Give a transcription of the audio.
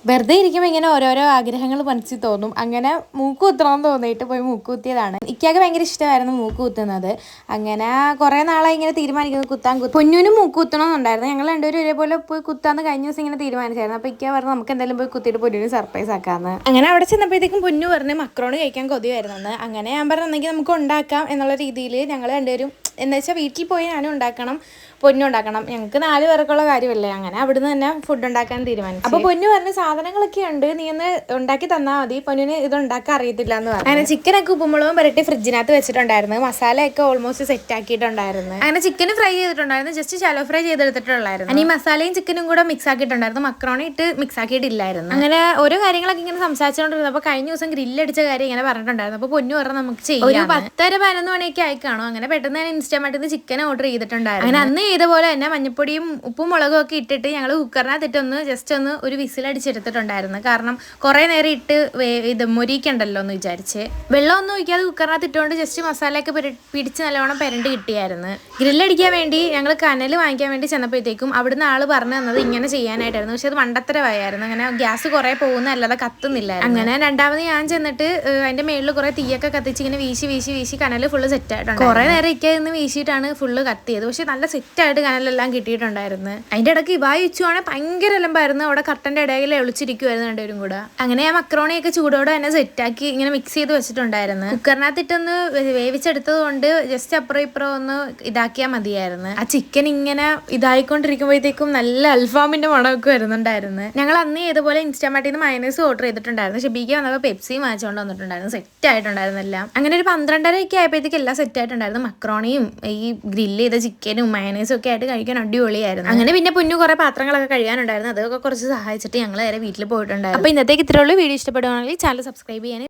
വെറുതെ ഇരിക്കുമ്പോൾ ഇങ്ങനെ ഓരോരോ ആഗ്രഹങ്ങൾ മനസ്സിൽ തോന്നും. അങ്ങനെ മൂക്ക് കുത്തണമെന്ന് തോന്നിയിട്ട് പോയി മൂക്ക് കുത്തിയതാണ്. ഇക്കാക്ക് ഭയങ്കര ഇഷ്ടമായിരുന്നു മൂക്ക് കുത്തുന്നത്. അങ്ങനെ കുറേ നാളായി ഇങ്ങനെ തീരുമാനിക്കുന്നത് പൊന്നൂനും മൂക്ക് കുത്തണമെന്നുണ്ടായിരുന്നു. ഞങ്ങൾ രണ്ടുപേരും ഒരേപോലെ പോയി കുത്താന്ന് കഴിഞ്ഞ ദിവസം ഇങ്ങനെ തീരുമാനിച്ചായിരുന്നു. അപ്പോൾ ഇക്ക പറഞ്ഞു നമുക്ക് എന്തായാലും പോയി കുത്തിയിട്ട് പൊന്നൂന് സർപ്രൈസ് ആക്കാമെന്ന്. അങ്ങനെ അവിടെ ചെന്നപ്പോഴത്തേക്കും പൊന്നു പറഞ്ഞ് മക്രോണി കഴിക്കാൻ കൊതിയായിരുന്നു. അങ്ങനെ ഞാൻ പറഞ്ഞെങ്കിൽ നമുക്ക് ഉണ്ടാക്കാം എന്നുള്ള രീതിയിൽ ഞങ്ങൾ രണ്ടുപേരും എന്ന് വെച്ചാൽ വീട്ടിൽ പോയി ഞാനും ഉണ്ടാക്കണം, പൊന്നു ഉണ്ടാക്കണം. ഞങ്ങൾക്ക് 4 പേർക്കുള്ള കാര്യമല്ലേ. അങ്ങനെ അവിടുന്ന് തന്നെ ഫുഡ് ഉണ്ടാക്കാൻ തീരുമാനിച്ചു. അപ്പോൾ പൊന്നു പറഞ്ഞ സാധനങ്ങളൊക്കെ ഉണ്ട്, നീ ഒന്ന് ഉണ്ടാക്കി തന്നാൽ മതി, പൊന്നിന് ഇത് ഉണ്ടാക്കാൻ അറിയത്തില്ല എന്ന് പറഞ്ഞു. അങ്ങനെ ചിക്കനൊക്കെ ഉപ്പുമുളകും പുരട്ടി ഫ്രിഡ്ജിനകത്ത് വെച്ചിട്ടുണ്ടായിരുന്നു. മസാലയൊക്കെ ഓൾമോസ്റ്റ് സെറ്റ് ആക്കിയിട്ടുണ്ടായിരുന്നു. അങ്ങനെ ചിക്കൻ ഫ്രൈ ചെയ്തിട്ടുണ്ടായിരുന്നു, ജസ്റ്റ് ശാലോ ഫ്രൈ ചെയ്തെടുത്തിട്ടുള്ളായിരുന്നു. അങ്ങനെ ഈ മസാലയും ചിക്കനും കൂടെ മിക്സ് ആക്കിയിട്ടുണ്ടായിരുന്നു, മക്രോണി ഇട്ട് മിക്സ് ആക്കിയിട്ടില്ലായിരുന്നു. അങ്ങനെ ഓരോ കാര്യങ്ങളൊക്കെ ഇങ്ങനെ സംസാരിച്ചുകൊണ്ടിരുന്നു. അപ്പോൾ കഴിഞ്ഞ ദിവസം ഗ്രില്ലടിച്ച കാര്യം ഇങ്ങനെ പറഞ്ഞിട്ടുണ്ടായിരുന്നു. അപ്പോൾ പൊന്നു പറഞ്ഞാൽ നമുക്ക് ചെയ്യാം. ഒരു 10:30-11 മണിയൊക്കെ ആയിക്കാണോ. അങ്ങനെ പെട്ടെന്ന് ഞാൻ ഇൻസ്റ്റാമാർട്ടിൽ ചിക്കൻ ഓർഡർ ചെയ്തിട്ടുണ്ടായിരുന്നു. അങ്ങനെ അന്ന് ഇതുപോലെ തന്നെ മഞ്ഞപ്പൊടിയും ഉപ്പും മുളകും ഒക്കെ ഇട്ടിട്ട് ഞങ്ങൾ കുക്കറിനകത്തിട്ടൊന്ന് ജസ്റ്റ് ഒന്ന് ഒരു വിസിലടിച്ചെടുത്തിട്ടുണ്ടായിരുന്നു. കാരണം കുറേ നേരം ഇട്ട് ഇത് മൊരിക്കണ്ടല്ലോ എന്ന് വിചാരിച്ച് വെള്ളമൊന്നും ഒഴിക്കാതെ കുക്കറിനകത്ത് ഇട്ടുകൊണ്ട് ജസ്റ്റ് മസാലയൊക്കെ പിടിച്ച് നല്ലവണ്ണം പെരണ്ട് കിട്ടിയായിരുന്നു. ഗ്രില്ലടിക്കാൻ വേണ്ടി ഞങ്ങൾ കനൽ വാങ്ങിക്കാൻ വേണ്ടി ചെന്നപ്പോഴത്തേക്കും അവിടുന്ന് ആൾ പറഞ്ഞു തന്നത് ഇങ്ങനെ ചെയ്യാനായിട്ടായിരുന്നു. പക്ഷെ അത് മണ്ടത്തരമായിരുന്നു. അങ്ങനെ ഗ്യാസ് കുറേ പോകുന്നതല്ലാതെ കത്തുന്നില്ലായിരുന്നു. അങ്ങനെ രണ്ടാമത് ഞാൻ ചെന്നിട്ട് അതിൻ്റെ മേളിൽ കുറേ തീയൊക്കെ കത്തിച്ച് ഇങ്ങനെ വീശി കനൽ ഫുള്ള് സെറ്റായിട്ടുണ്ട്. കുറേ നേരം ഇന്ന് വീശിയിട്ടാണ് ഫുള്ള് കത്തിയത്. പക്ഷെ നല്ല സെറ്റായിട്ട് കനലെല്ലാം കിട്ടിയിട്ടുണ്ടായിരുന്നു. അതിൻ്റെ ഇടയ്ക്ക് ഇവായി വെച്ചുവാണെങ്കിൽ ഭയങ്കര എലമ്പായിരുന്നു. അവിടെ കട്ടൻ്റെ ഇടയിൽ ഒളിച്ചിരിക്കുമായിരുന്നു രണ്ടുപേരും കൂടെ. അങ്ങനെ ആ മക്രോണിയൊക്കെ ചൂടോടെ തന്നെ സെറ്റാക്കി ഇങ്ങനെ മിക്സ് ചെയ്ത് വെച്ചിട്ടുണ്ടായിരുന്നു. കുക്കറിനകത്തിട്ടൊന്ന് വേവിച്ചെടുത്തത് കൊണ്ട് ജസ്റ്റ് അപ്പുറം ഇപ്പുറം ഒന്ന് ഇതാക്കിയാൽ മതിയായിരുന്നു. ആ ചിക്കൻ ഇങ്ങനെ ഇതായിക്കൊണ്ടിരിക്കുമ്പോഴത്തേക്കും നല്ല അൽഫാമിന്റെ മണമൊക്കെ വരുന്നുണ്ടായിരുന്നു. ഞങ്ങൾ അന്ന് ഇതുപോലെ ഇൻസ്റ്റാമാർട്ടിൽ നിന്ന് മയനൈസ് ഓർഡർ ചെയ്തിട്ടുണ്ടായിരുന്നു. ഷെബിക്ക് വന്നപ്പോൾ പെപ്സിയും വാങ്ങിച്ചുകൊണ്ട് വന്നിട്ടുണ്ടായിരുന്നു. സെറ്റ് ആയിട്ടുണ്ടായിരുന്നു എല്ലാം. അങ്ങനെ ഒരു 12:30 ആയപ്പോഴത്തേക്ക് എല്ലാം സെറ്റ് ആയിട്ടുണ്ടായിരുന്നു. മക്രോണിയും ഈ ഗ്രില്ല് ചെയ്ത ചിക്കനും മയനൈസും ഒക്കെ ആയിട്ട് കഴിക്കാൻ അടിപൊളിയായിരുന്നു. അങ്ങനെ പിന്നെ പൊന്നു കുറേ പാത്രങ്ങളൊക്കെ കഴുകാനുണ്ടായിരുന്നു. അതൊക്കെ കുറച്ച് സഹായിച്ചിട്ട് ഞങ്ങൾ നേരെ വീട്ടിൽ പോയിട്ടുണ്ടായിരുന്നു. അപ്പോൾ ഇന്നത്തേക്ക് ഇത്രയുള്ളൂ. വീഡിയോ ഇഷ്ടപ്പെടുവാണെങ്കിൽ ചാനൽ സബ്സ്ക്രൈബ് ചെയ്യാൻ